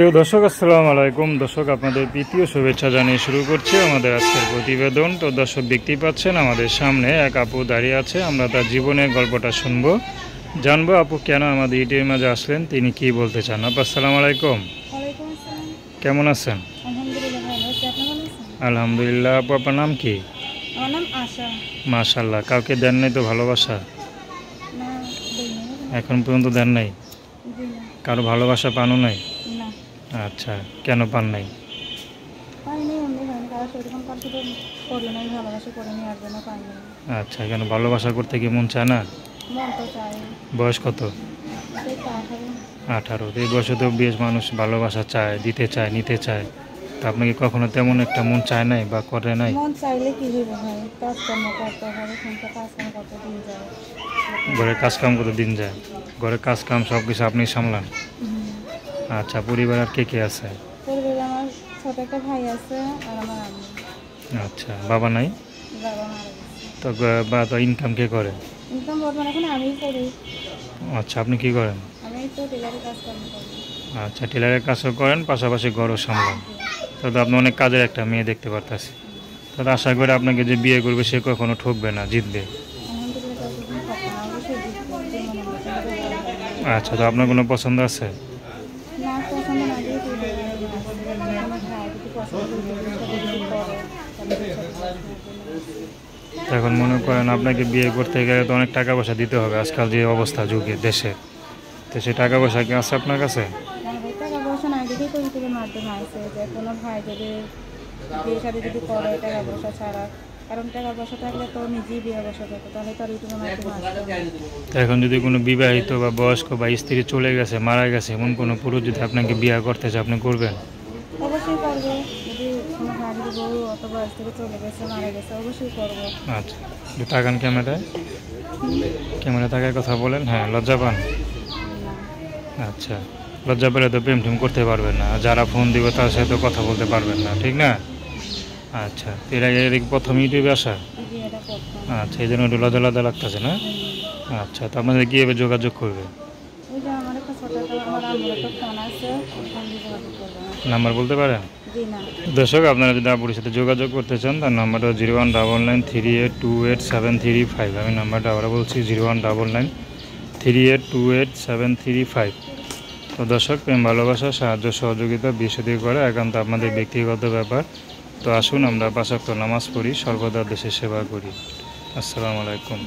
প্রিয় দর্শক, আসসালামু আলাইকুম। দর্শক, আপনাদের প্রীতীয় শুভেচ্ছা জানিয়ে শুরু করছি আমাদের আজকের প্রতিবেদন। তো দর্শক, দেখতেই পাচ্ছেন আমাদের সামনে এক আপু দাঁড়িয়ে আছে। আমরা তার জীবনের গল্পটা শুনবো, জানবো আপু কেন আমাদের ইউটিউবের মাঝে আসলেন, তিনি কি বলতে চান। আপু আসসালামু আলাইকুম, কেমন আছেন? আলহামদুলিল্লাহ। আপু আপনার নাম কি? আমার নাম আশা। মাশাআল্লাহ। কাউকে দেন নাই তো ভালোবাসা? না, এখন পর্যন্ত দেন নাই? কারো ভালোবাসা পানো নাই? না, আচ্ছা, কেন পান নাই? পাইনি, এমনি পাইনি, কারো সেরকম কারো করি নাই, ভালোবাসা করিনি, আর জন্য পাইনি। আচ্ছা, কেন ভালোবাসা করতে কি মন চায় না? মন তো চাই। বয়স কত? সেই তো 18। এই বয়সে তো বেশ মানুষ ভালোবাসা চায়, দিতে চায়, নিতে চায়। তা আপনাকে কখনো তেমন একটা মন চায় নাই বা করে নাই? মন চাইলে কি হইব ভাই, কাজকর্ম করতে হবে, কিন্তু কাজকর্ম করতে দিন যায়। ঘরের কাজকাম কত দিন যায়? ঘরের কাজকাম সব কিছু আপনি সামলান? আচ্ছা, পরিবার আর কে কে আছে? পরিবারে আমার ছোট একটা ভাই আছে আর আমার আম্মু। আচ্ছা, বাবা নাই? বাবা মারা গেছে। তো বা তো ইনকাম কে করে? ইনকাম বর্তমানে এখন আমিই করি। আচ্ছা, আপনি কি করেন? আমি তো টেলারের কাজকর্ম করি। আচ্ছা, টেলারের কাজও করেন, পাশাপাশি ঘরও সামলান। তো আপনি অনেক কাজের একটা মেয়ে দেখতে পারতেছি। তাহলে আশা করি আপনাকে যে বিয়ে করবে সে কখনো ঠকবে না, জিতবে। আলহামদুলিল্লাহ, যতদিন থাকে না অবশ্যই জিতবো, যে মনে মতো ভালো। আচ্ছা, তো আপনার কোনো পছন্দ আছে? না, পছন্দ না দিয়ে তুই দেবে আমার ভাই যদি পছন্দ করে তো এখন মনে করেন আপনাকে বিয়ে করতে গেলে তো অনেক টাকা পয়সা দিতে হবে, আজকাল যে অবস্থা যুগে দেশে। তো সেই টাকা পয়সা কি আছে আপনার কাছে? টাকা পয়সা না দেখেই তো ইউটিউবের মাধ্যমে আছে যে কোনো ভাই যদি বিয়ে শাদী যদি করে টাকা পয়সা ছাড়া, কারণ টাকা পয়সা থাকলে তো নিজেই বিয়ে বসা যেত, তাহলে তো আর ইউটিউবের মাধ্যমে আসতো। তো এখন যদি কোনো বিবাহিত বা বয়স্ক বা স্ত্রী চলে গেছে, মারা গেছে, এমন কোনো পুরুষ যদি আপনাকে বিয়ে করতে চায়, আপনি করবেন? অবশ্যই করবো। যদি কোনো ভাই যদি বউ অথবা স্ত্রী চলে গেছে, মারা গেছে, অবশ্যই করবো। আচ্ছা, একটু তাকান ক্যামেরায়, ক্যামেরা তাকায় কথা বলেন। হ্যাঁ, লজ্জা পান? আচ্ছা, লজ্জা পেলে তো প্রেম টেম করতে পারবেন না, যারা ফোন দিবে তার সাথে তো কথা বলতে পারবেন না, ঠিক না? আচ্ছা, এর আগে প্রথম ইউটিউবে আসা? বিয়েটা করতাম। আচ্ছা, এই জন্য একটু লজ্জা লজ্জা লাগতেছে না? আচ্ছা, তো আপনাদের কীভাবে যোগাযোগ করবে? ওই যে আমার একটা ছোট একটা আমার আম্মুর একটা ফোন আছে, ওই ফোন দিয়ে যোগাযোগ করবো। নাম্বার বলতে পারেন? জি না। দর্শক, আপনারা যদি আপুর সাথে যোগাযোগ করতে চান, তার নাম্বারটা 019938287335। আমি নাম্বারটা আবার বলছি, 019938287335। তো দর্শক, প্রেম ভালোবাসা, সাহায্য সহযোগিতা, বিয়ে শাদী করা একান্ত আপনাদের ব্যক্তিগত ব্যাপার। তো আসুন আমরা 5 ওয়াক্ত নামাজ পড়ি, সর্বদা দেশের সেবা করি। আসসালামু আলাইকুম।